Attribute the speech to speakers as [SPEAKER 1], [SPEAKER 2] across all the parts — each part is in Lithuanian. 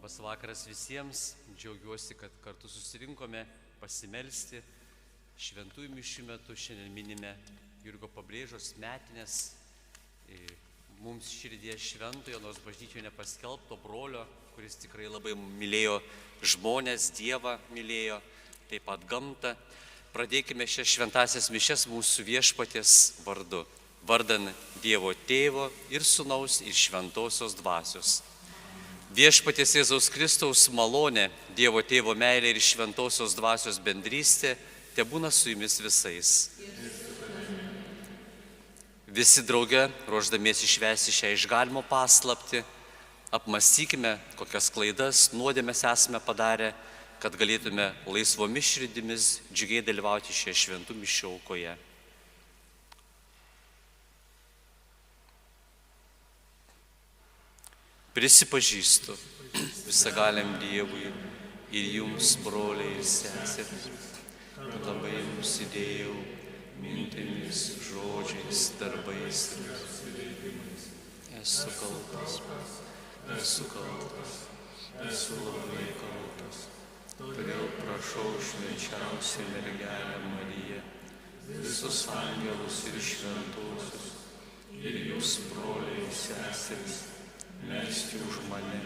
[SPEAKER 1] Labas vakaras visiems, džiaugiuosi, kad kartu susirinkome pasimelsti. Šventųjų mišių metu šiandien minime Jurgio Pabrėžos metinės. Mums širdie šventojo, nors bažnyčioje nepaskelbto brolio, kuris tikrai labai mylėjo žmonės, Dievą mylėjo, taip pat gamtą. Pradėkime šias šventasias mišias mūsų Viešpaties vardu. vardan Dievo Tėvo ir Sūnaus ir Šventosios Dvasios. Viešpaties Jėzaus Kristaus malonė, Dievo Tėvo meilė ir Šventosios Dvasios bendrystė tebūna su jumis visais. Visi drauge, ruošdamiesi švęsti šią išganimo paslaptį, apmąstykime, kokias klaidas, nuodėmes esame padarę, kad galėtume laisvomis širdimis džiugiai dalyvauti šioje šventų mišių aukoje. Prisipažįstu visagaliam Dievui ir jums, broliai ir seserys, kad labai nusidėjau mintimis, žodžiais, darbais ir nusileidimais. Esu kaltas, esu labai kaltas. Todėl prašau švenčiausią mergelę Mariją, visus angelus ir šventuosius, ir jūs, broliai ir seserys, melskite už mane,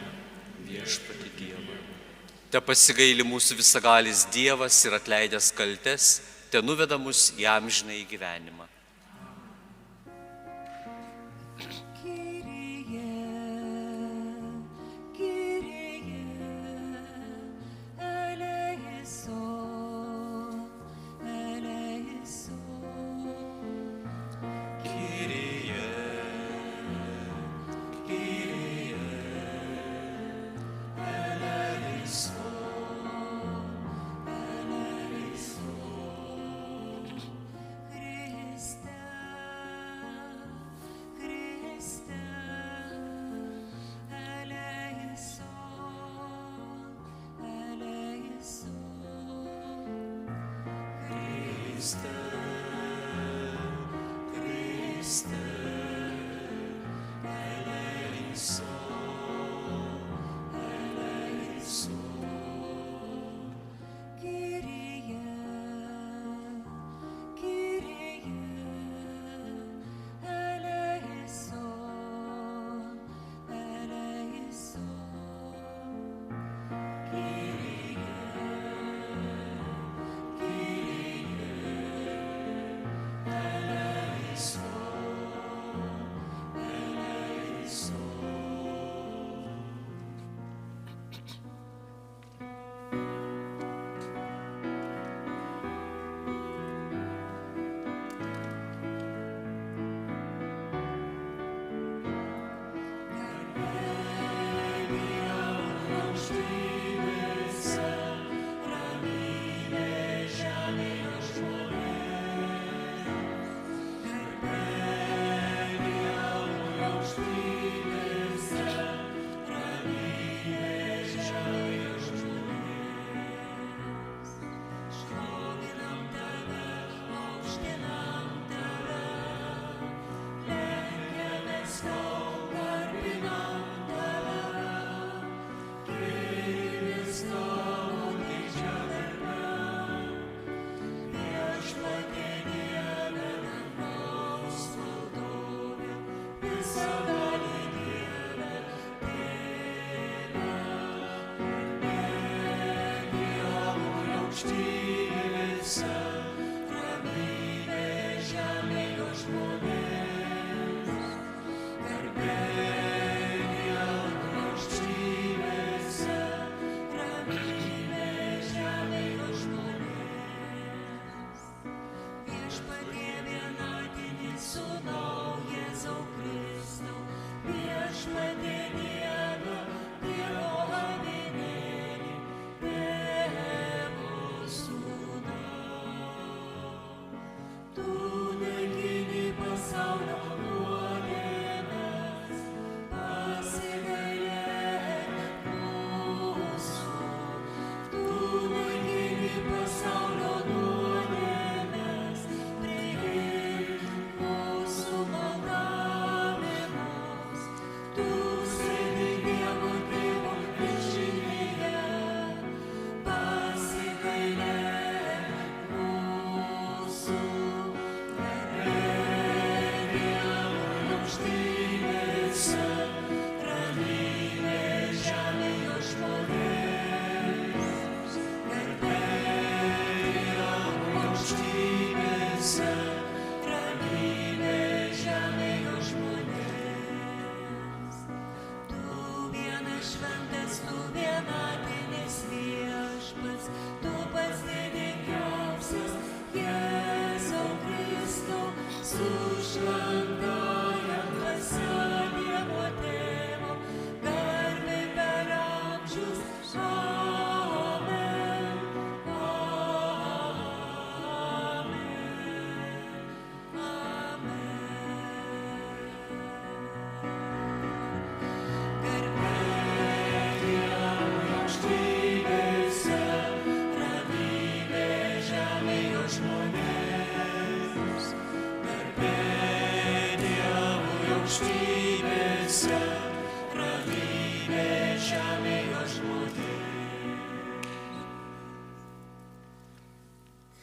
[SPEAKER 1] Viešpatį Dievą. Te pasigaili mūsų visagalis Dievas ir atleidęs kaltes, te nuveda mus į amžinąjį gyvenimą.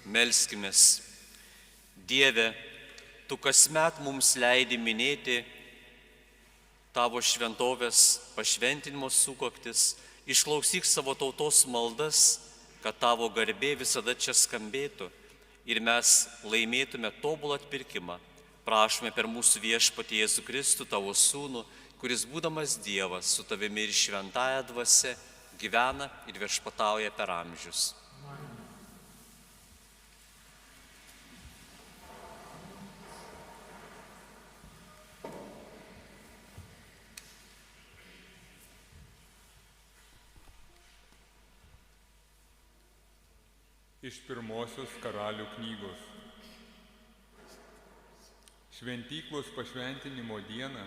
[SPEAKER 1] Melskimės. Dieve, Tu kasmet mums leidi minėti Tavo šventovės pašventinimo sukaktis, išklausyk savo tautos maldas, kad Tavo garbė visada čia skambėtų ir mes laimėtume tobulą atpirkimą. Prašome per mūsų viešpatį Jėzų Kristų, Tavo Sūnų, kuris būdamas Dievas su Tavimi ir šventąja dvasia gyvena ir viešpatauja per amžius.
[SPEAKER 2] Iš pirmosios Karalių knygos. Šventyklos pašventinimo dieną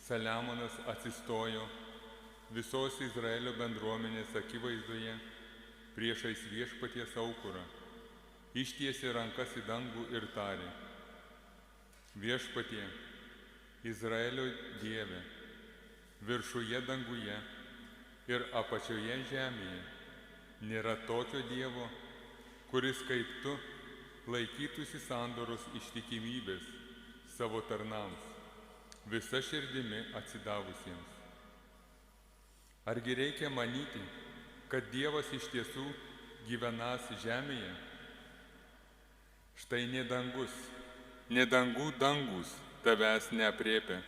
[SPEAKER 2] Saliamonas atsistojo visos Izraelio bendruomenės akivaizdoje priešais viešpaties aukurą, ištiesė rankas į dangų ir tarė: Viešpatie, Izraelio Dieve, viršuje danguje ir apačioje žemėje nėra tokio Dievo, kuris kaip Tu laikytųsi sandoros ištikimybės savo tarnams, visa širdimi atsidavusiems. Argi reikia manyti, kad Dievas iš tiesų gyvenas žemėje? Štai ne dangus, ne dangų dangus tavęs neaprėpia,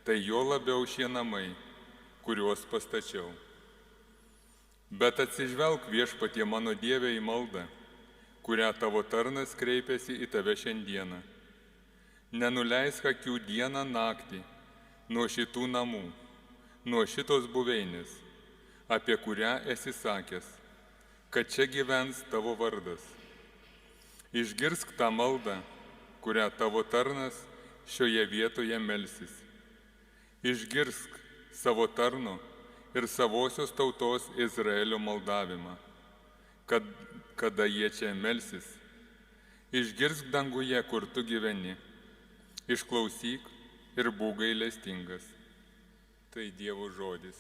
[SPEAKER 2] tai jo labiau šie namai, kuriuos pastačiau. Bet atsižvelk, Viešpatie mano Dieve, į maldą, kurią Tavo tarnas kreipiasi į Tave šiandieną. Nenuleisk akių dieną naktį nuo šitų namų, nuo šitos buveinės, apie kurią esi sakęs, kad čia gyvens Tavo vardas. Išgirsk tą maldą, kurią Tavo tarnas šioje vietoje melsis. Išgirsk savo tarno ir savosios tautos Izraelio maldavimą, kada jie čia melsis. Išgirsk danguje, kur Tu gyveni, išklausyk ir būk gailestingas. Tai Dievo žodis.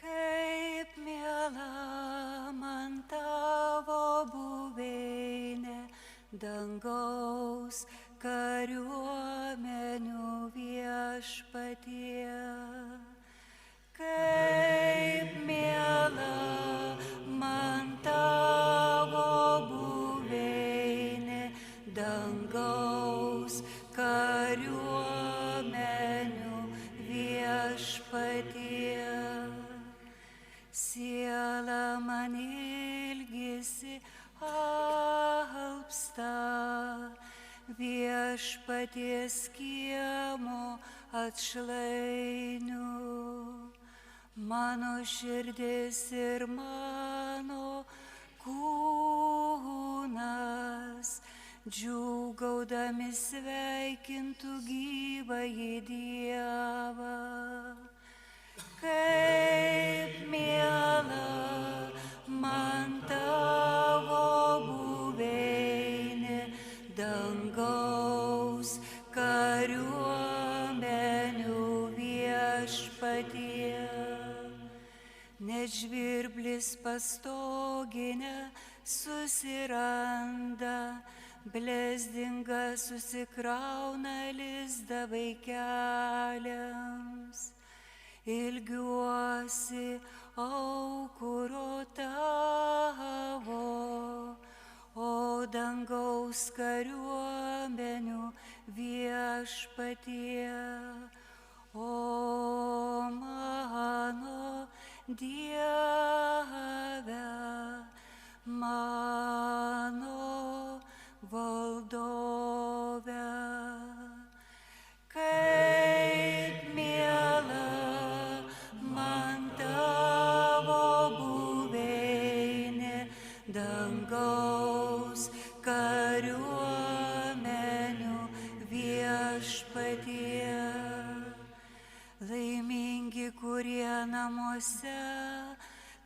[SPEAKER 3] Kaip miela man Tavo buveinė, dangaus kariuomenių Viešpatie. Kaip miela man Tavo buveinė, dangaus kariuomenių Viešpatie. Siela man ilgisi alpsta, Viešpaties kiemo atšlainių. Mano širdis ir mano kūnas džiūgaudami sveikintų gyvąjį Dievą. Kaip miela man Tavo buveinė, dangaus kariuomenių Viešpatie. Net žvirblis pastoginę susiranda, blezdinga susikrauna lizdą vaikeliams. Ilgiuosi aukuro Tavo, dangaus kariuomenių viešpatie, o mano Dieve, mano valdove. Kaip miela man tavo buveinė, dangaus kariuomenių viešpatie. Laimingi, kurie namuose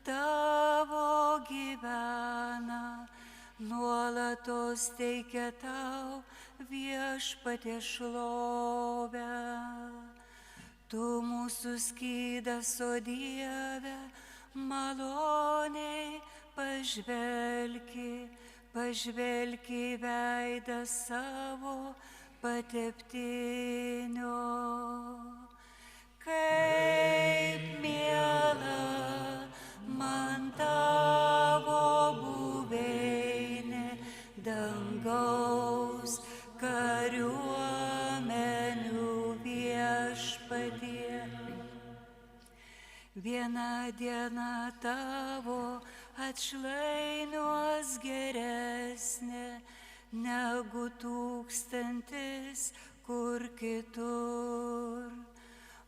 [SPEAKER 3] tavo gyvena, nuolatos teikia tau viešpatie šlovę. Tu mūsų skydas, o Dieve, maloniai pažvelki į veidą savo pateptinio. Kaip miela man tavo buveinė, dangaus kariuomenių viešpatie. Viena diena tavo atšlainiuos geresnė negu 1000 kur kitur.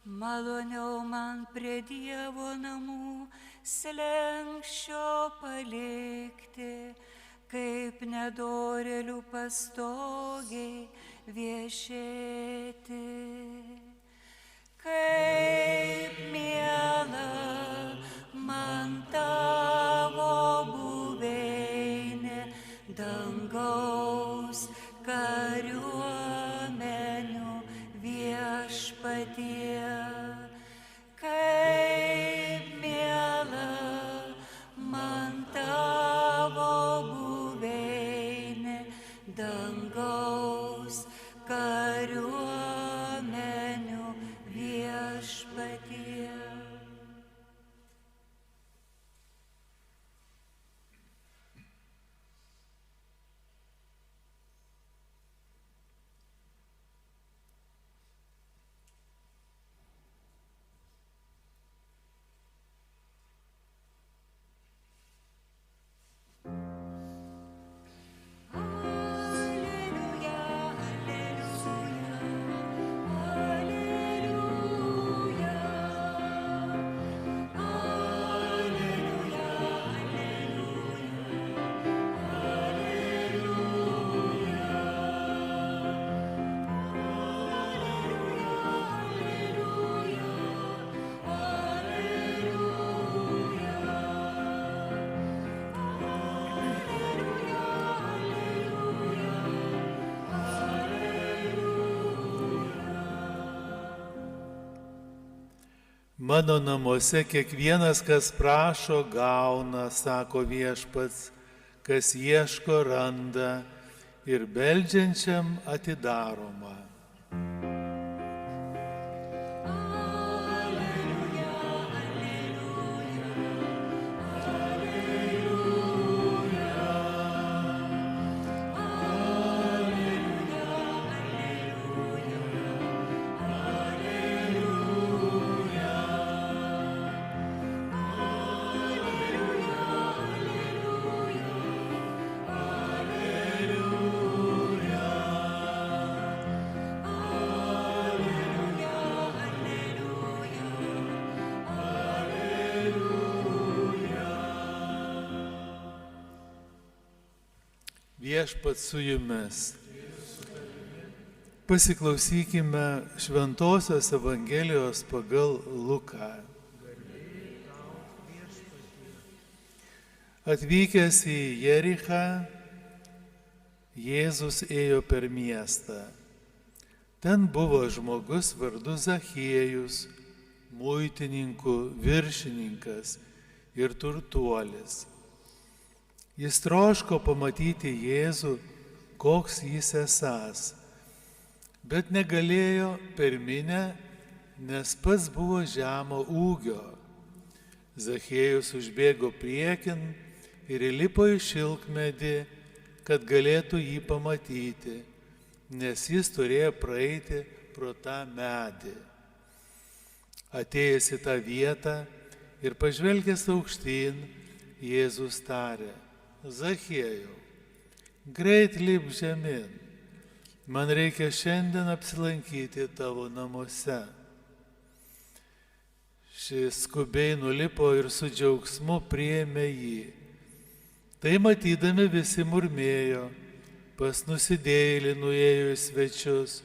[SPEAKER 3] Maloniau man prie Dievo namų slenksčio palikti, kaip nedorėlių pastogiai viešėti. Kaip miela man tavo buveinė, dangaus kariuomenių viešpatie. Kaip miela man tavo buveinė, dangaus kariuomenių viešpatie.
[SPEAKER 4] Mano namuose kiekvienas, kas prašo, gauna, sako Viešpats, kas ieško, randa ir beldžiančiam atidaroma. Viešpats su jumis. Pasiklausykime Šventosios Evangelijos pagal Luką. Atvykęs į Jerichą, Jėzus ėjo per miestą. Ten buvo žmogus vardu Zachiejus, muitininkų viršininkas ir turtuolis. Jis troško pamatyti Jėzų, koks jis esąs, bet negalėjo per minią, nes pats buvo žemo ūgio. Zachiejus užbėgo priekin ir įlipo į šilkmedį, kad galėtų jį pamatyti, nes jis turėjo praeiti pro tą medį. Atėjęs į tą vietą ir pažvelgęs aukštyn, Jėzus tarė: Zachiejau, greit lip žemyn, man reikia šiandien apsilankyti tavo namuose. Šis skubiai nulipo ir su džiaugsmu priėmė jį. Tai matydami visi murmėjo, pas nusidėjėlį nuėjo į svečius.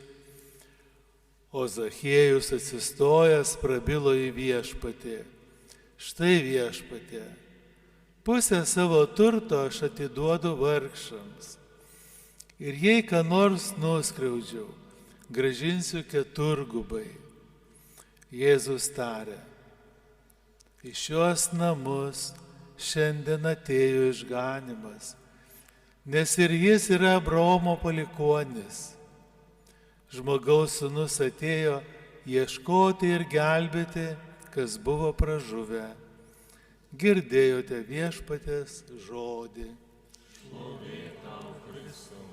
[SPEAKER 4] O Zachiejus atsistojęs prabilo į viešpatį: Štai viešpatie, pusę savo turto aš atiduodu vargšams. Ir jei ką nors nuskriaudžiau, grąžinsiu keturgubai. Jėzus tarė: Į šios namus šiandien atėjo išganymas, nes ir jis yra Abraomo palikuonis. Žmogaus sūnus atėjo ieškoti ir gelbėti, kas buvo pražuvę. Girdėjote viešpaties žodį.
[SPEAKER 2] Šlovė tau, Kristau.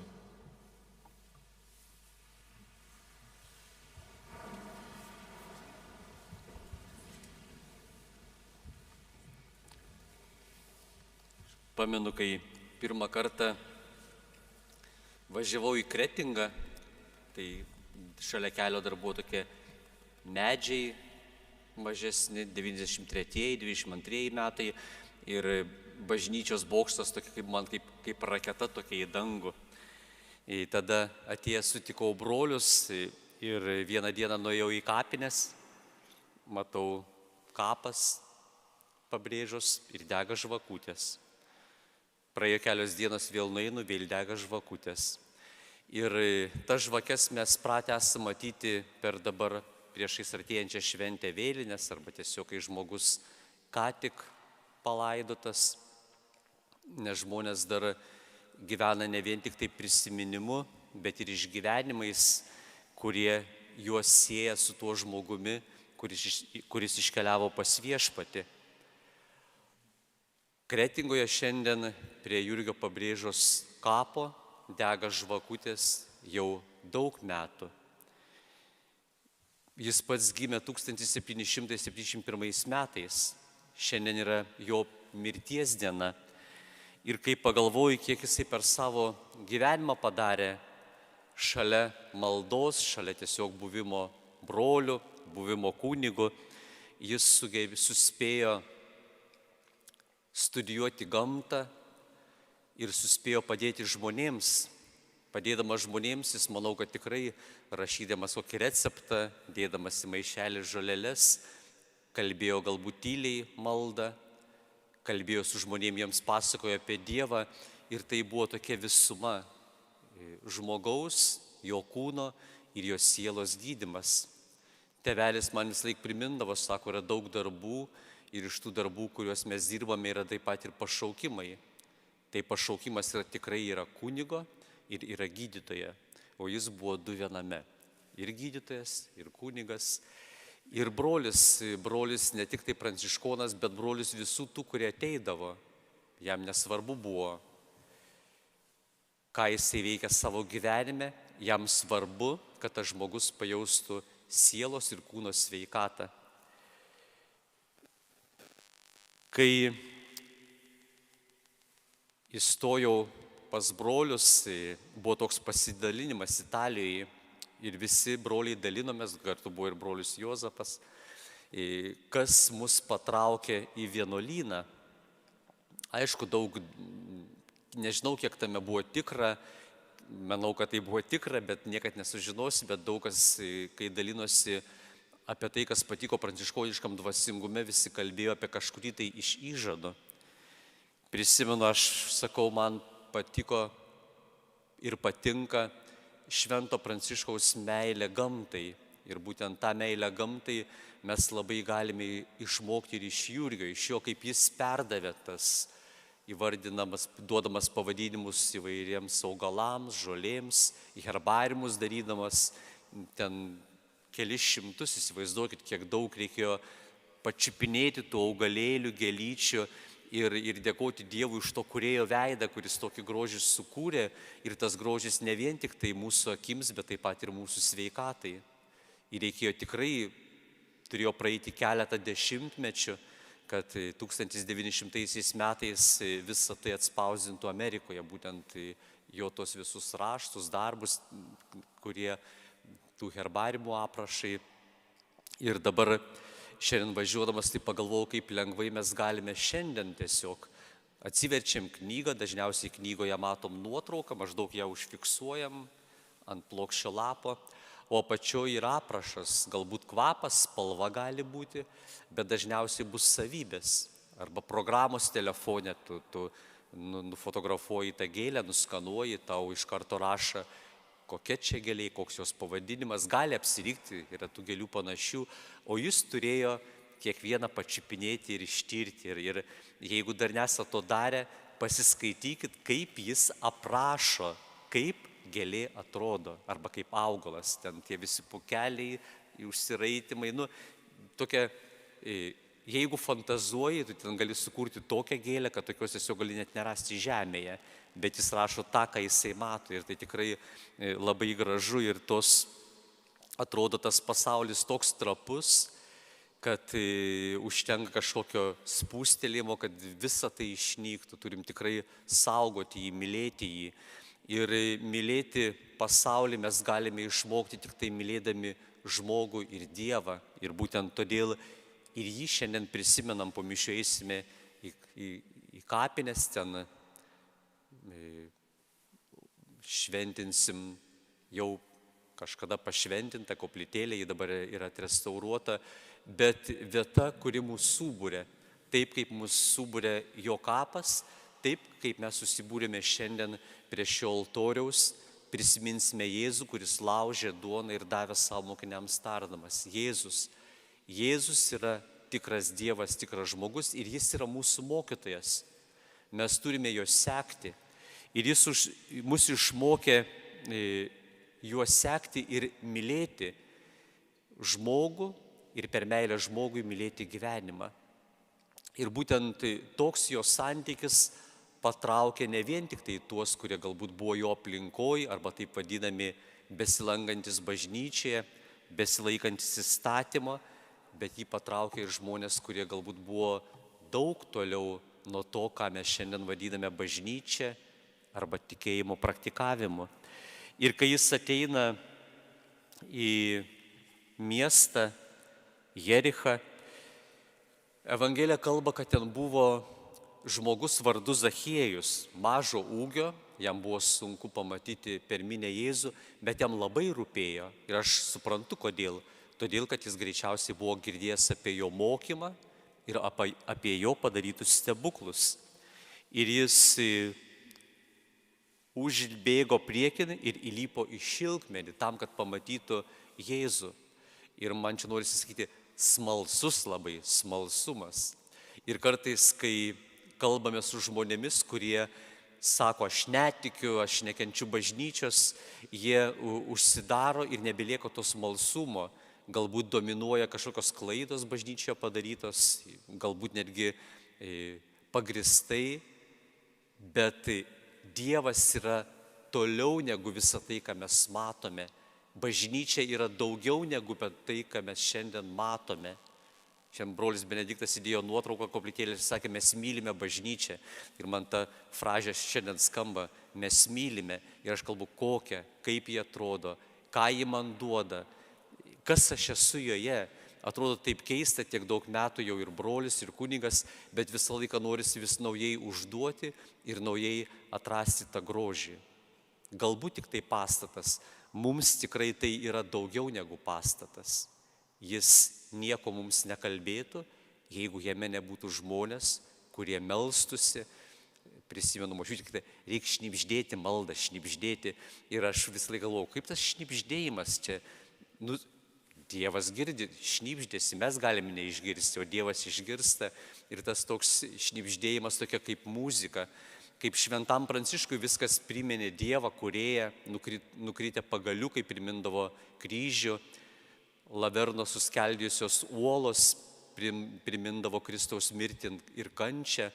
[SPEAKER 1] Pamenu, kai pirmą kartą važiavau į Kretingą, tai šalia kelio dar buvo tokie medžiai mažesni, 93-22 metai ir bažnyčios bokštas tokia kaip raketa tokia į dangų. Ir tada atėjęs sutikau brolius ir vieną dieną nuėjau į kapines, matau kapas pabrėžos ir dega žvakutės. Praėjo kelios dienos, vėl nueinu, vėl dega žvakutės. Ir tas žvakes mes pratę esame matyti per dabar priešais artėjančią šventę vėlinės, arba tiesiog kai žmogus ką tik palaidotas, nes žmonės dar gyvena ne vien tik tai prisiminimu, bet ir išgyvenimais, kurie juos sieja su tuo žmogumi, kuris iškeliavo pas viešpatį. Kretingoje šiandien prie Jurgio Pabrėžos kapo dega žvakutės jau daug metų. Jis pats gimė 1771 metais, šiandien yra jo mirties diena. Ir kai pagalvoju, kiek jisai per savo gyvenimą padarė šalia maldos, šalia tiesiog buvimo broliu, buvimo kunigu, jis suspėjo studijuoti gamtą ir suspėjo padėti žmonėms. Padėdamas žmonėms, jis manau, kad tikrai rašydamas kokį receptą, dėdamas į maišelį žolelės, kalbėjo galbūt tyliai maldą, kalbėjo su žmonėms, jiems pasakojo apie Dievą ir tai buvo tokia visuma žmogaus, jo kūno ir jo sielos gydymas. Tėvelis man vis laik primindavo, sako, yra daug darbų ir iš tų darbų, kuriuos mes dirbame, yra taip pat ir pašaukimai. Tai pašaukimas tikrai yra kunigo ir yra gydytoja, o jis buvo du viename. Ir gydytojas, ir kunigas, ir brolis. Brolis ne tik tai pranciškonas, bet brolis visų tų, kurie ateidavo. Jam nesvarbu buvo, ką jisai veikia savo gyvenime, jam svarbu, kad tas žmogus pajaustų sielos ir kūno sveikatą. Kai įstojau pas brolius, buvo toks pasidalinimas Italijoje ir visi broliai dalinomės, kartu buvo ir brolius Juozapas, kas mus patraukė į vienuolyną. Aišku, daug, nežinau, kiek tame buvo tikra, manau, kad tai buvo tikra, bet niekad nesužinosi, bet daug kas, kai dalinosi apie tai, kas patiko pranciškoniškam dvasingume, visi kalbėjo apie kažkurį tai iš įžado. Prisimenu, aš sakau, man patiko ir patinka Švento Pranciškaus meilė gamtai. Ir būtent tą meilę gamtai mes labai galime išmokti ir iš Jurgio, iš jo, kaip jis perdavė tas įvardinamas, duodamas pavadinimus įvairiems augalams, žolėms, herbariumus darydamas, ten kelis šimtus, įsivaizduokit, kiek daug reikėjo pačiupinėti tų augalėlių, gėlyčių ir dėkoti Dievui už to kūrėjo veidą, kuris tokį grožį sukūrė. Ir tas grožis ne vien tik tai mūsų akims, bet taip pat ir mūsų sveikatai. Ir reikėjo tikrai, turėjo praeiti keletą dešimtmečių, kad 1900 metais visą tai atspausdintų Amerikoje, būtent jo tos visus raštus, darbus, kurie tų herbarimų aprašai. Ir dabar šiandien važiuodamas tai pagalvojau, kaip lengvai mes galime šiandien tiesiog atsiverčiam knygą, dažniausiai knygoje matom nuotrauką, maždaug ją užfiksuojam ant plokščio lapo, o apačioje yra aprašas, galbūt kvapas, spalva gali būti, bet dažniausiai bus savybės. Arba programos telefone, tu nufotografuoji tą gėlę, nuskanuoji, tau iš karto rašo, kokia čia gėlė, koks jos pavadinimas, gali apsirikti, yra tų gėlių panašių, o jis turėjo kiekvieną pačiupinėti ir ištirti. Ir jeigu dar nesate to darę, pasiskaitykit, kaip jis aprašo, kaip gėlė atrodo, arba kaip augalas, ten tie visi pukeliai, užsiraitimai, tokia, jeigu fantazuoji, tu ten gali sukurti tokią gėlę, kad tokios tiesiog gali net nerasti žemėje, bet jis rašo tą, ką jisai mato, ir tai tikrai labai gražu, ir atrodo tas pasaulis toks trapus, kad užtenka kažkokio spūstelėjimo, kad visa tai išnyktų, turim tikrai saugoti jį, mylėti jį. Ir mylėti pasaulį mes galime išmokti tik tai mylėdami žmogų ir Dievą. Ir būtent todėl ir jį šiandien prisimenam, po mišių eisime į kapines, ten šventinsim jau kažkada pašventintą koplytėlę, ji dabar yra atrestauruota, bet vieta, kuri mūsų subūrė, taip kaip mūsų subūrė jo kapas, taip kaip mes susibūrėme šiandien prie šio altoriaus, prisiminsime Jėzų, kuris laužė duoną ir davė savo mokiniams tardamas. Jėzus yra tikras Dievas, tikras žmogus ir jis yra mūsų mokytojas. Mes turime jo sekti. Ir jis mus išmokė juo sekti ir mylėti žmogų ir per meilę žmogui mylėti gyvenimą. Ir būtent toks jo santykis patraukė ne vien tik tai tuos, kurie galbūt buvo jo aplinkoj, arba taip vadinami besilankantis bažnyčioje, besilaikantis įstatymo, bet jį patraukė ir žmonės, kurie galbūt buvo daug toliau nuo to, ką mes šiandien vadiname bažnyčia arba tikėjimo praktikavimu. Ir kai jis ateina į miestą Jerichą, Evangelija kalba, kad ten buvo žmogus vardu Zachiejus, mažo ūgio, jam buvo sunku pamatyti pirminę Jėzų, bet jam labai rūpėjo. Ir aš suprantu, kodėl. Todėl, kad jis greičiausiai buvo girdėjęs apie jo mokymą ir apie jo padarytus stebuklus. Ir jis užbėgo priekin ir įlipo į šilkmedį tam, kad pamatytų Jėzų. Ir man čia norisi sakyti, smalsus labai, smalsumas. Ir kartais, kai kalbame su žmonėmis, kurie sako, aš netikiu, aš nekenčiu bažnyčios, jie užsidaro ir nebelieka to smalsumo. Galbūt dominuoja kažkokios klaidos bažnyčioje padarytos, galbūt netgi pagristai, bet Dievas yra toliau negu visą tai, ką mes matome. Bažnyčia yra daugiau negu tai, ką mes šiandien matome. Šiandien brolis Benediktas įdėjo nuotrauką koplytėlę ir sakė, mes mylime bažnyčią. Ir man ta frazė šiandien skamba, mes mylime. Ir aš kalbu, kokią, kaip jie atrodo, ką jie man duoda, kas aš esu joje. Atrodo taip keista, tiek daug metų jau ir brolis, ir kunigas, bet visą laiką norisi vis naujai užduoti ir naujai atrasti tą grožį. Galbūt tik tai pastatas, mums tikrai tai yra daugiau negu pastatas. Jis nieko mums nekalbėtų, jeigu jame nebūtų žmonės, kurie melstusi. Prisimenu, močiutė, reikia šnibždėti maldą, šnibždėti. Ir aš visą laiką galvoju, kaip tas šnibždėjimas čia. Dievas girdi, šnibždėsi, mes galime neišgirsti, o Dievas išgirsta. Ir tas toks šnibždėjimas tokia kaip muzika. Kaip šventam Pranciškui viskas priminė Dievą, kūrėją, nukritę pagaliukai primindavo kryžių, Laverno suskeldėjusios uolos primindavo Kristaus mirtį ir kančią,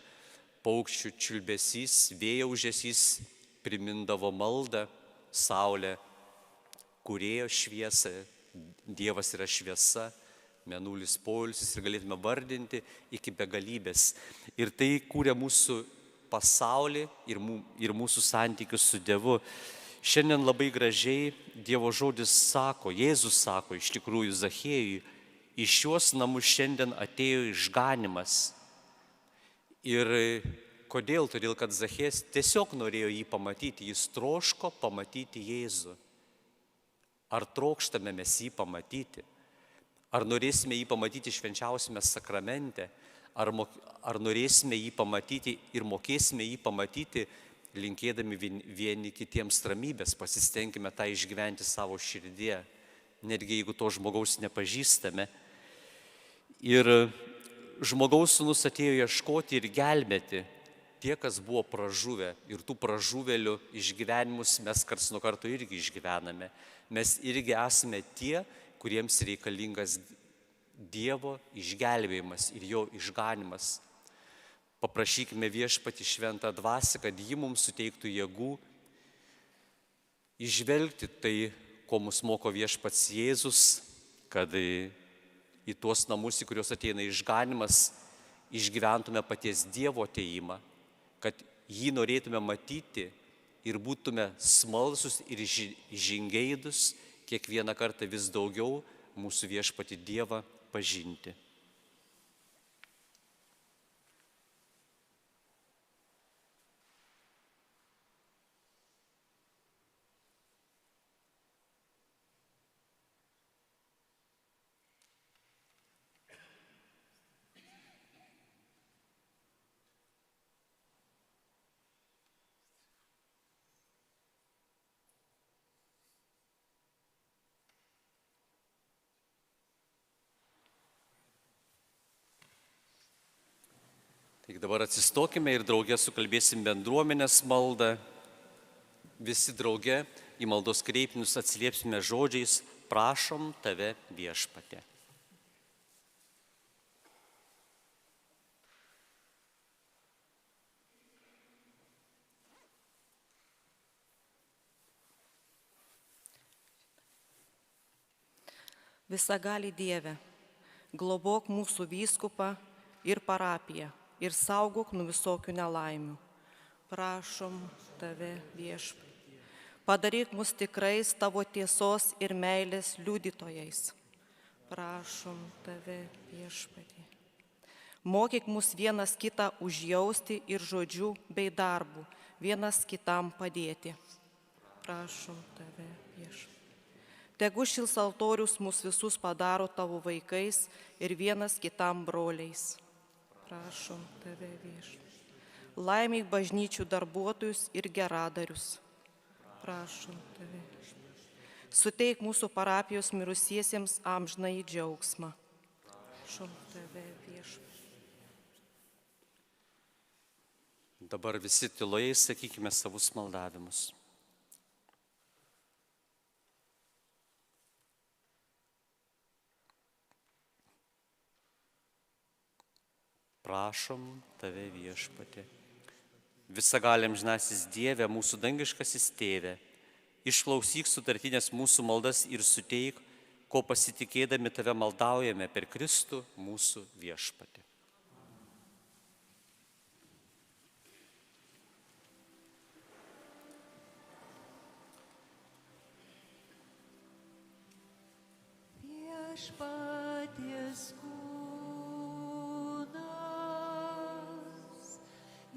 [SPEAKER 1] paukščių čiulbesys, vėjo ūžesys primindavo maldą, saulę, kūrėjo šviesą, Dievas yra šviesa, mėnulis poilsis ir galėtume vardinti iki begalybės. Ir tai kūrė mūsų pasaulį ir mūsų santykius su Dievu. Šiandien labai gražiai Dievo žodis sako, Jėzus sako iš tikrųjų Zachiejui, iš šiuos namus šiandien atėjo išganimas. Ir kodėl? Todėl, kad Zachiejus tiesiog norėjo jį pamatyti, jis troško pamatyti Jėzų. Ar trokštame mes jį pamatyti? Ar norėsime jį pamatyti švenčiausiame sakramente? Ar norėsime jį pamatyti ir mokėsime jį pamatyti, linkėdami vieni kitiems ramybės, pasistengime tą išgyventi savo širdie, netgi jeigu to žmogaus nepažįstame. Ir žmogaus sūnus atėjo ieškoti ir gelbėti tie, kas buvo pražuvę. Ir tų pražuvėlių išgyvenimus mes karts nuo karto irgi išgyvename. Mes irgi esame tie, kuriems reikalingas Dievo išgelbėjimas ir jo išganimas. Paprašykime Viešpatį Šventą Dvasią, kad ji mums suteiktų jėgų įžvelgti tai, ko mus moko Viešpats Jėzus, kad į tuos namus, į kuriuos ateina išganimas, išgyventume paties Dievo atėjimą, kad jį norėtume matyti ir būtume smalsus ir žingeidus kiekvieną kartą vis daugiau mūsų Viešpatį Dievą pažinti. Taigi dabar atsistokime ir drauge sukalbėsim bendruomenės maldą. Visi drauge į maldos kreipinius atsiliepsime žodžiais: prašom tave, Viešpatie.
[SPEAKER 5] Visagali Dieve, globok mūsų vyskupą ir parapiją ir saugok nuo visokių nelaimių. Prašom tave, Viešpatie. Padaryk mus tikrais tavo tiesos ir meilės liudytojais. Prašom tave, Viešpatie. Mokyk mus vienas kitą užjausti ir žodžiu bei darbu, vienas kitam padėti. Prašom tave, Viešpatie. Tegu šis altorius mus visus padaro tavo vaikais ir vienas kitam broliais. Prašom tave, Viešpatie. Laimėk bažnyčių darbuotojus ir geradarius. Prašom tave. Suteik mūsų parapijos mirusiesiems amžinąjį džiaugsmą. Prašom tave, Viešpatie.
[SPEAKER 1] Dabar visi tyloje sakykime savus maldavimus. Prašom tave, Viešpatie. Visagali amžinasis Dieve, mūsų dangiškasis Tėve, išklausyk sutartinės mūsų maldas ir suteik, ko pasitikėdami tave maldaujame per Kristų mūsų Viešpatį.
[SPEAKER 3] Viešpaties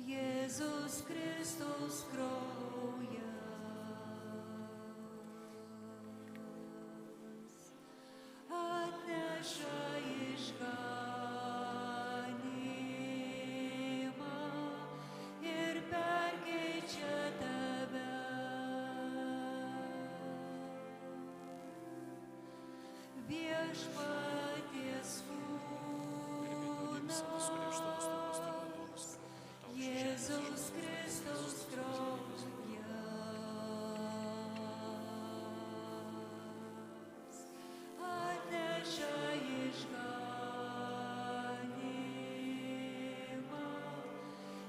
[SPEAKER 3] Jėzus Kristus kraujas atneša išganymą ir perkeičia tave. Viešpaties kūnas Jėzus Kristus kraujas atneša išganymą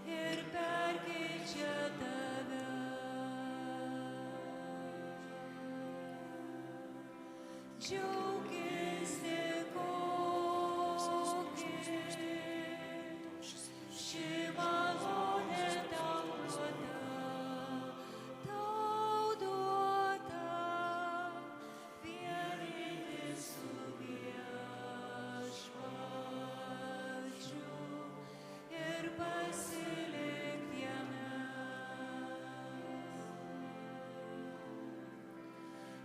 [SPEAKER 3] ir Džiaukis dėkokis, ši malonė tau duota, vienintis su viešpačiu ir pasilik jame.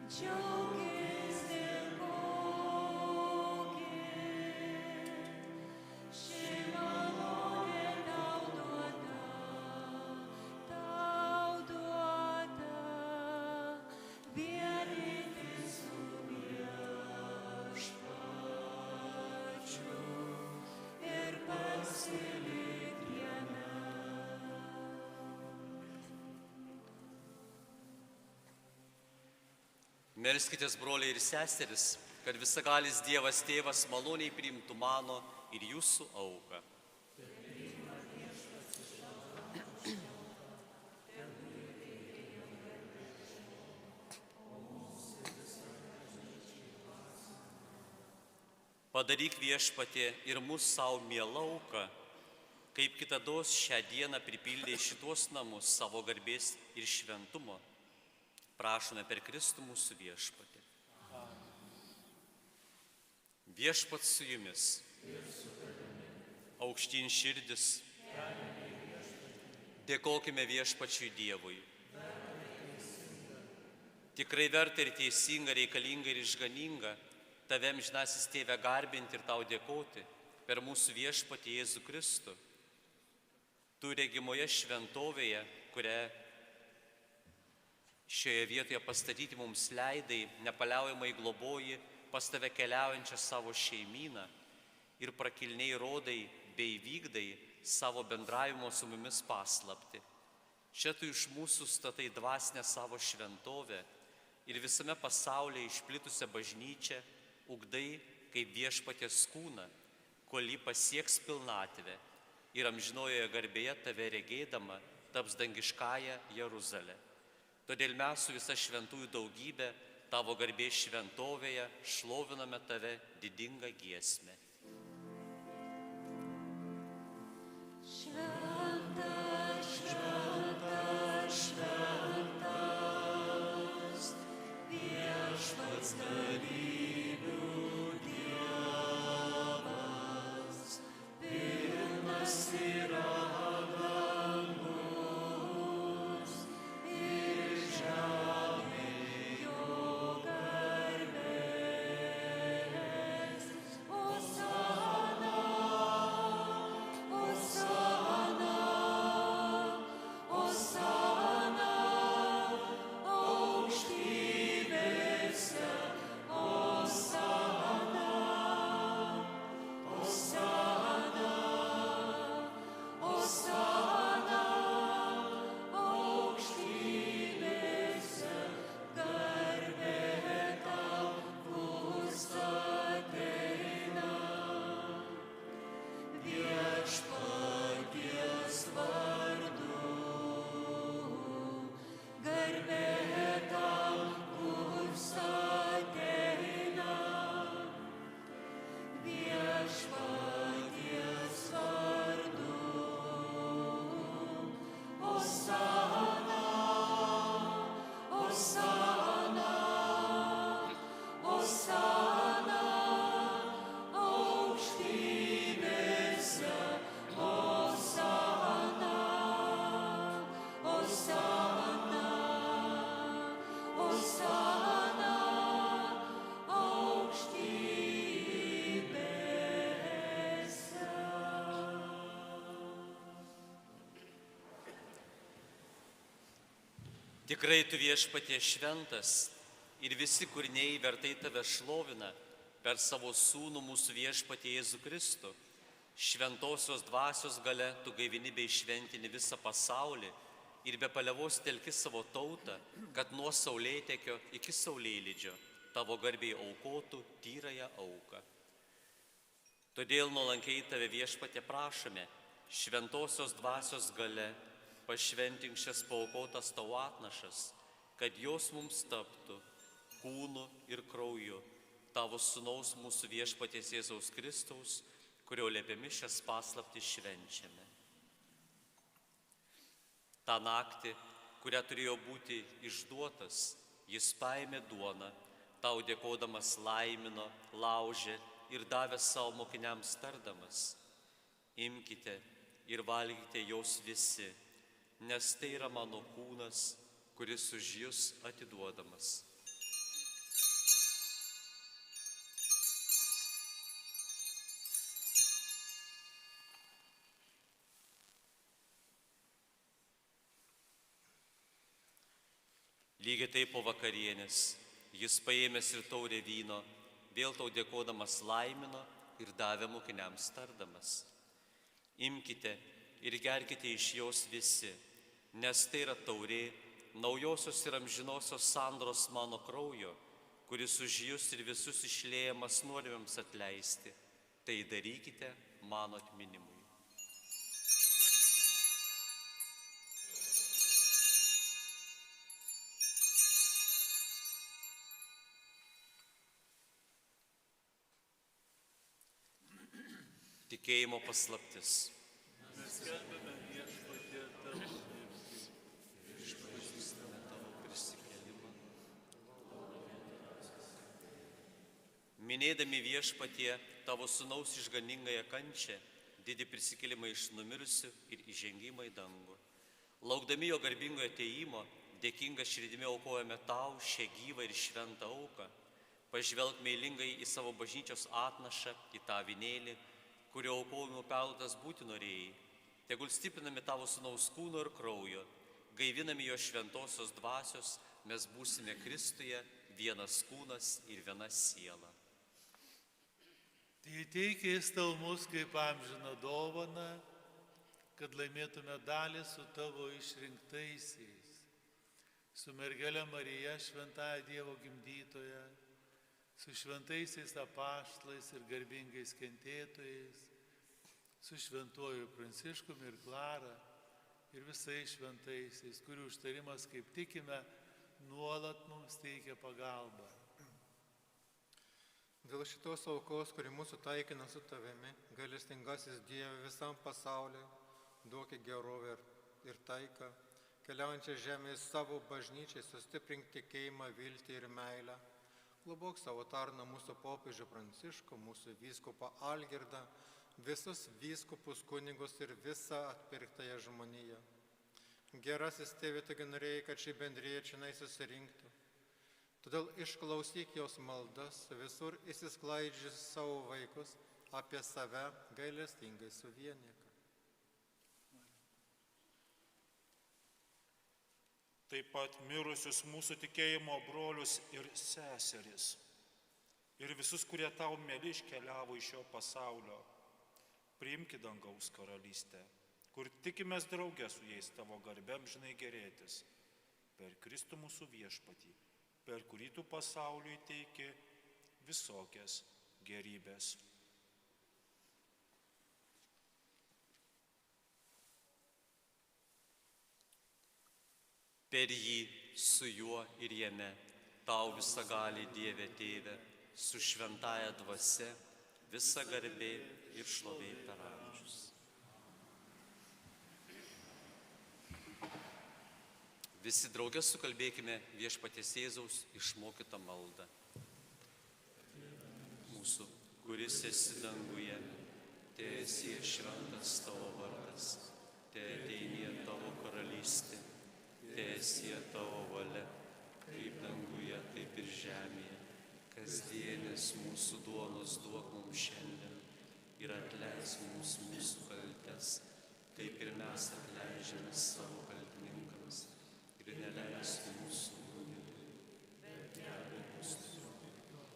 [SPEAKER 3] Džiaukis dėkokis, ši malonė tau duota, vienintis su viešpačiu ir pasilik jame.
[SPEAKER 1] Melskitės, broliai ir seseris, kad visagalis Dievas Tėvas maloniai priimtų mano ir jūsų auką. Padaryk viešpatie ir mūsų savo mielą auką, kaip kitados šią dieną pripildė šitos namus savo garbės ir šventumo. Prašome per Kristų mūsų viešpatį. Viešpats su jumis. Aukštyn širdis. Dėkokime viešpačiui Dievui. Tikrai verta ir teisinga, reikalinga ir išganinga tave, amžinasis Tėve, garbinti ir tau dėkoti per mūsų viešpatį Jėzų Kristų. Tu regimoje šventovėje, kurią šioje vietoje pastatyti mums leidai, nepaliaujamai globoji pas tave keliaujančią savo šeimyną ir prakilniai rodai bei vykdai savo bendravimo su mumis paslaptį. Čia tu iš mūsų statai dvasinę savo šventovę ir visame pasaulyje išplitusią bažnyčią ugdai kaip viešpaties kūną, kol jį pasieks pilnatvę ir amžinojoje garbėje tave regėdama taps dangiškąja Jeruzalė. Todėl mes su visa šventųjų daugybė tavo garbės šventovėje šloviname tave didingą giesmę.
[SPEAKER 3] Šventas, šventas, šventas, viešpats galybių Dievas, pilnas yra
[SPEAKER 1] Tikrai tu viešpatie šventas ir visi kūriniai vertai tave šlovina per savo sūnų mūsų viešpatie Jėzų Kristų. Šventosios dvasios gale tu gaivini bei šventini visą pasaulį ir be paliovos telki savo tautą, kad nuo saulėtekio iki saulėlydžio tavo garbei aukotų tyrąją auką. Todėl nuolankiai tave viešpatie prašome, šventosios dvasios gale pašventink šias paaukotas tau atnašas, kad jos mums taptų kūnu ir krauju tavo sūnaus mūsų viešpaties Jėzaus Kristaus, kurio liepiami šias paslaptis švenčiame. Ta naktį, kurią turėjo būti išduotas, jis paėmė duoną, tau dėkodamas laimino, laužė ir davė savo mokiniams tardamas: imkite ir valgykite jos visi, nes tai yra mano kūnas, kuris už jus atiduodamas. Lygiai taip po vakarienės jis paėmęs ir taurę vyno, vėl tau dėkodamas laimino ir davė mokiniams tardamas: imkite ir gerkite iš jos visi, nes tai yra taurė naujosios ir amžinosios sandoros mano kraujo, kuris už jus ir visus išliejamas nuodėmėms atleisti. Tai darykite mano atminimui. Tikėjimo paslaptis.
[SPEAKER 4] Mes skelbiame viešpatie tavo
[SPEAKER 1] Išpažįstame tavo prisikėlimą. Minėdami viešpatie tavo sūnaus išganingąją kančią, didį prisikėlimą iš numirusių ir įžengimą į dangų. Laukdami jo garbingojo atėjimo, dėkinga širdimi aukojame tau šią gyvą ir šventą auką. Pažvelk meilingai į savo bažnyčios atnašą, į tą avinėlį, kurio aukojimo pelnas būti norėjai. Tegul stiprinami tavo sūnaus kūno ir kraujo, gaivinami jo šventosios dvasios, mes būsime Kristuje vienas kūnas ir viena siela.
[SPEAKER 4] Tai teikės tau mus kaip amžiną dovaną, kad laimėtume dalį su tavo išrinktaisiais, su mergelė Marija, šventąja Dievo gimdytoja, su šventaisiais apaštalais ir garbingais kentėtojais, su šventuoju Pranciškumi ir Klara ir visais šventaisiais, kurių užtarimas, kaip tikime, nuolat mums teikia pagalbą.
[SPEAKER 6] Dėl šitos aukos, kuri mūsų taikina su tavimi, gailestingasis Dieve visam pasauliu, duok gerovę ir taiką, keliaujančią žemėje savo bažnyčiai, sustiprink tikėjimą, viltį ir meilę. Globok savo tarną mūsų popiežių Pranciškų, mūsų vyskupą Algirdą, visus vyskupus, kunigus ir visą atpirktąją žmoniją. Gerasis Tėve, taigi norėjai, kad ši bendrija čionai susirinktų. Todėl išklausyk jos maldas, visur įsisklaidžius savo vaikus, apie save gailestingai suvienyk.
[SPEAKER 7] Taip pat mirusius mūsų tikėjimo brolius ir seseris ir visus, kurie tau mėly iškeliavo iš šio pasaulio, priimki dangaus karalystę, kur tikimės draugę su jais tavo garbę amžinai gerėtis, per Kristų mūsų viešpatį, per kurį tu pasauliui teiki visokias gerybės.
[SPEAKER 1] Per jį, su juo ir jame, tau visagali Dieve Tėve, su šventaja dvasia, visa garbė ir šlovė per amžius. Visi drauge sukalbėkime viešpaties Jėzaus išmokytą maldą. Mūsų, kuris esi danguje, teesie šventas tavo vardas, teateinie tavo karalystė, teesie tavo valia, kaip danguje, taip ir žemėje. Kasdienės mūsų duonos duok mums šiandien ir atleisk mums mūsų kaltes, kaip ir mes atleidžiame savo kaltininkams. Ir neleisk mūsų nuodėmei, bet gelbėk mus nuo pikto.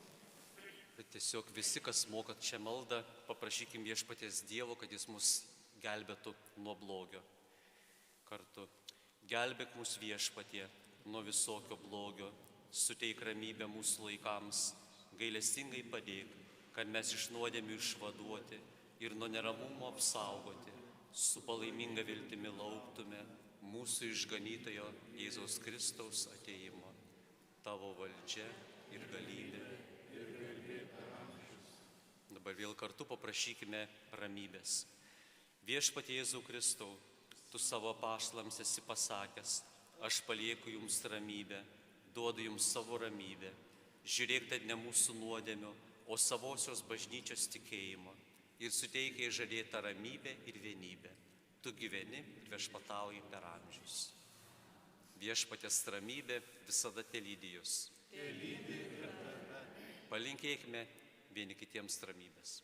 [SPEAKER 1] Bet tiesiog visi, kas mokat šią maldą, paprašykim viešpaties Dievo, kad jis mus gelbėtų nuo blogio. Kartu. Gelbėk mus viešpatie nuo visokio blogio, suteik ramybę mūsų laikams, gailestingai padėk, kad mes iš nuodėmių išvaduoti ir nuo neramumo apsaugoti, su palaiminga viltimi lauktume mūsų išganytojo Jėzaus Kristaus atėjimo. Tavo valdžia ir galybė Dabar vėl kartu paprašykime ramybės. Viešpatie Jėzau Kristau, tu savo apaštalams esi pasakęs, aš palieku jums ramybę, duodu jums savo ramybę. Žiūrėk, tad ne mūsų nuodėmio, o savosios bažnyčios tikėjimo. Ir suteikia žadėtą ramybę ir vienybę. Tu gyveni ir viešpatauji per amžius. Viešpaties ramybė visada telydi jus. Palinkėkime vieni kitiems ramybės.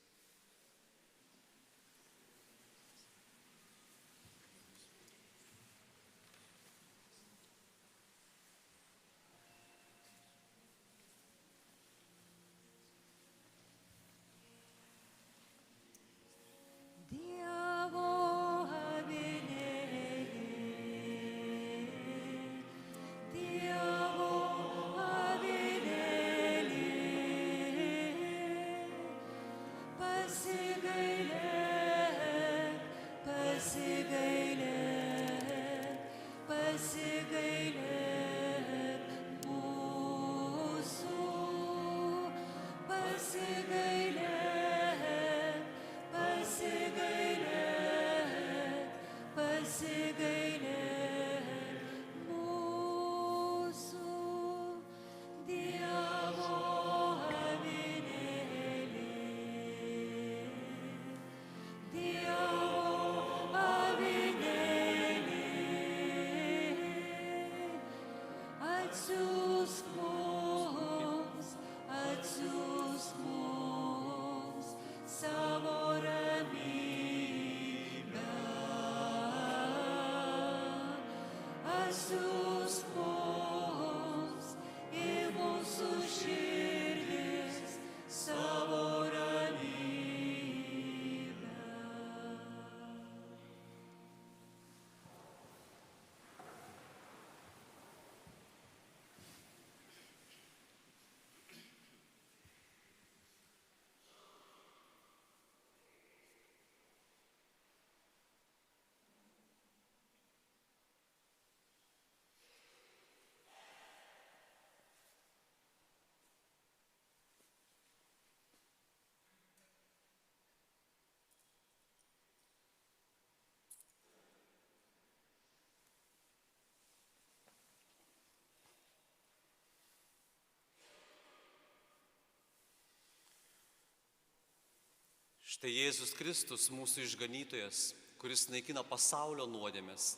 [SPEAKER 1] Štai Jėzus Kristus, mūsų išganytojas, kuris naikina pasaulio nuodėmes,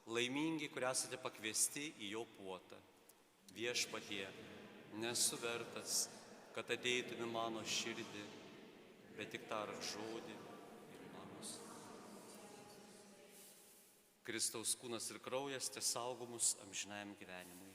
[SPEAKER 1] laimingi, kurie esate pakviesti į jo puotą. Viešpatie, nesu vertas, kad ateitum į mano širdį, bet tik tark žodį ir manus. Kristaus kūnas ir kraujas tesaugo mus amžinajam gyvenimui.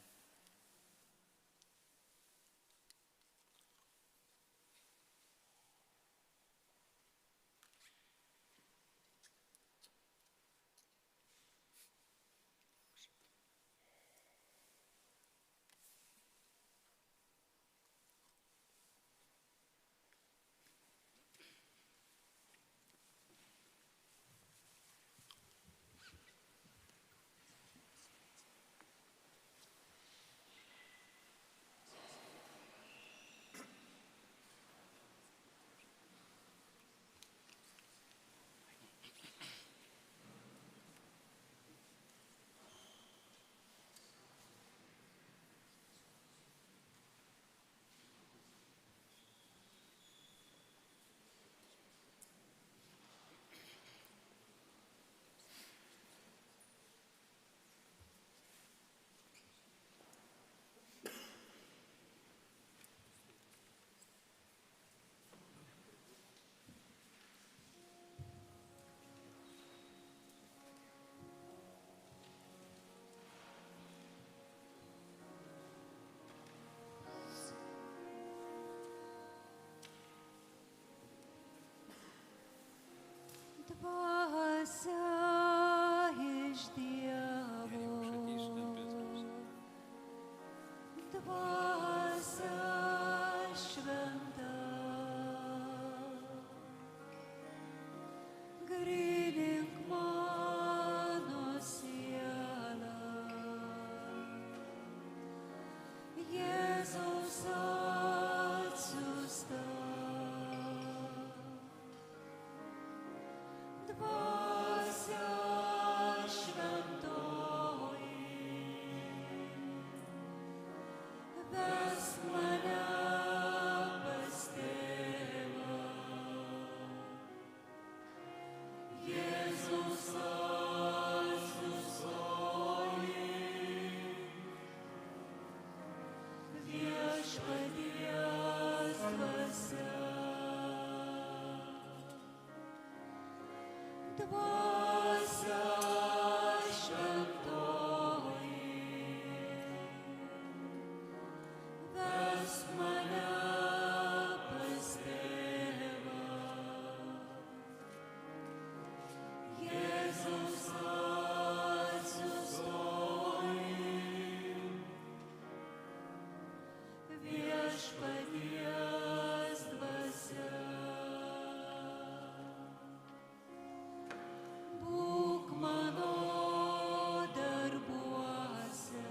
[SPEAKER 3] Dvasia iš Dievo, dvasia šventa, grynink mano sielą, Jėzaus atsiųs. Dvasia šventoji, vesk mane pas Tėvą. Jėzus atsistoji, viešpaties dvasia. Dvasia šventoji, vesk mane pas Tėvą. Jėzus atsistoji, viešpaties dvasia. Būk mano darbuose,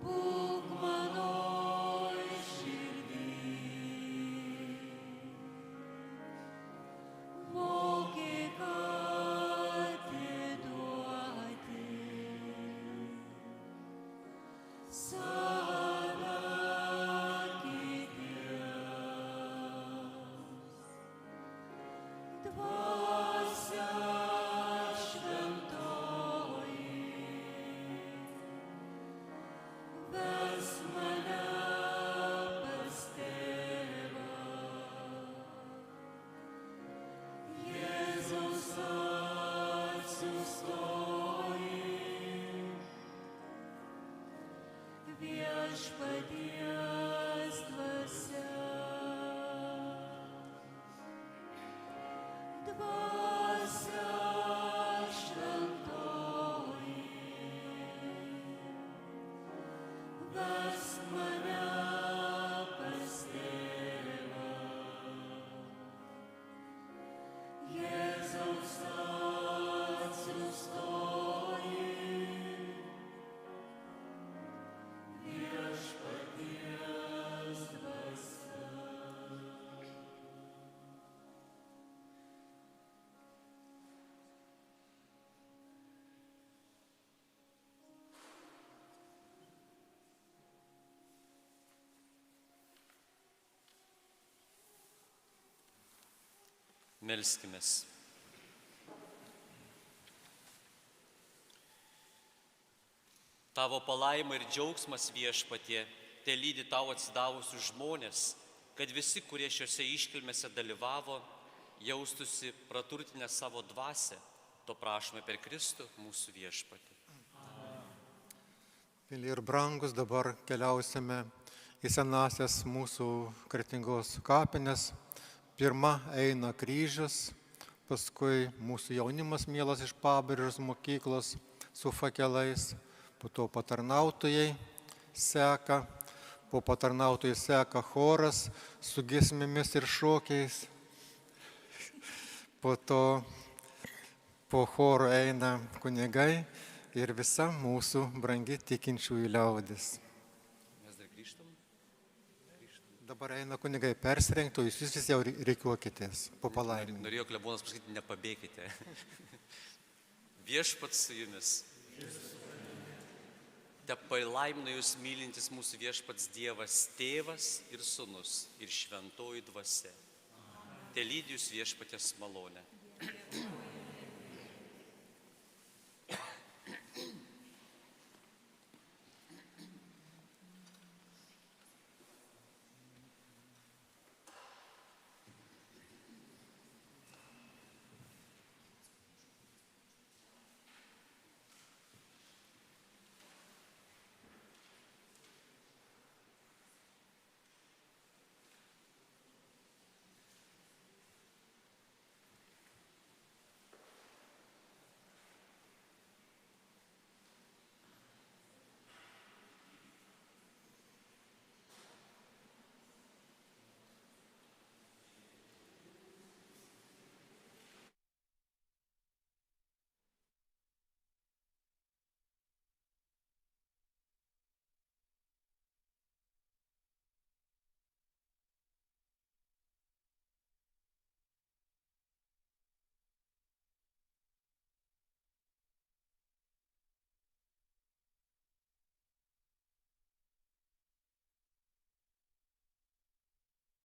[SPEAKER 3] būk mano širdį, mokyk atiduoti save kitiems. Dvasia šventoji, vesk mane pas Tėvą. Jėzus atsistoji, viešpaties dvasia. Dvasia šventoji, vesk mane pas Tėvą. Jėzus atsistoji, viešpaties dvasia.
[SPEAKER 1] Melskimės. Tavo palaima ir džiaugsmas viešpatie, te lydi tau atsidavusius žmonės, kad visi, kurie šiuose iškilmėse dalyvavo, jaustųsi praturtinę savo dvasią. To prašome per Kristų mūsų viešpatį.
[SPEAKER 6] Mėly ir brangus, dabar keliausime į senasias mūsų Kretingos kapines. Pirma eina kryžius, paskui mūsų jaunimas mielas iš Pabrėžos mokyklos su fakelais, po to patarnautojai seka, po patarnautojai seka choras su giesmėmis ir šokiais, po to po choro eina kunigai ir visa mūsų brangi tikinčiųjų liaudis.
[SPEAKER 1] Mes dar grįžtam?
[SPEAKER 6] Dabar eina kunigai persirengti, o jūs visi jau reikiuokitės po palaiminimo.
[SPEAKER 1] Norėjo klebonas pasakyti, nepabėkite. Viešpats su jumis. Te palaimina jūs mylintis mūsų viešpats Dievas, Tėvas ir Sūnus ir šventoji dvasia. Te lydi jūs viešpaties malonę.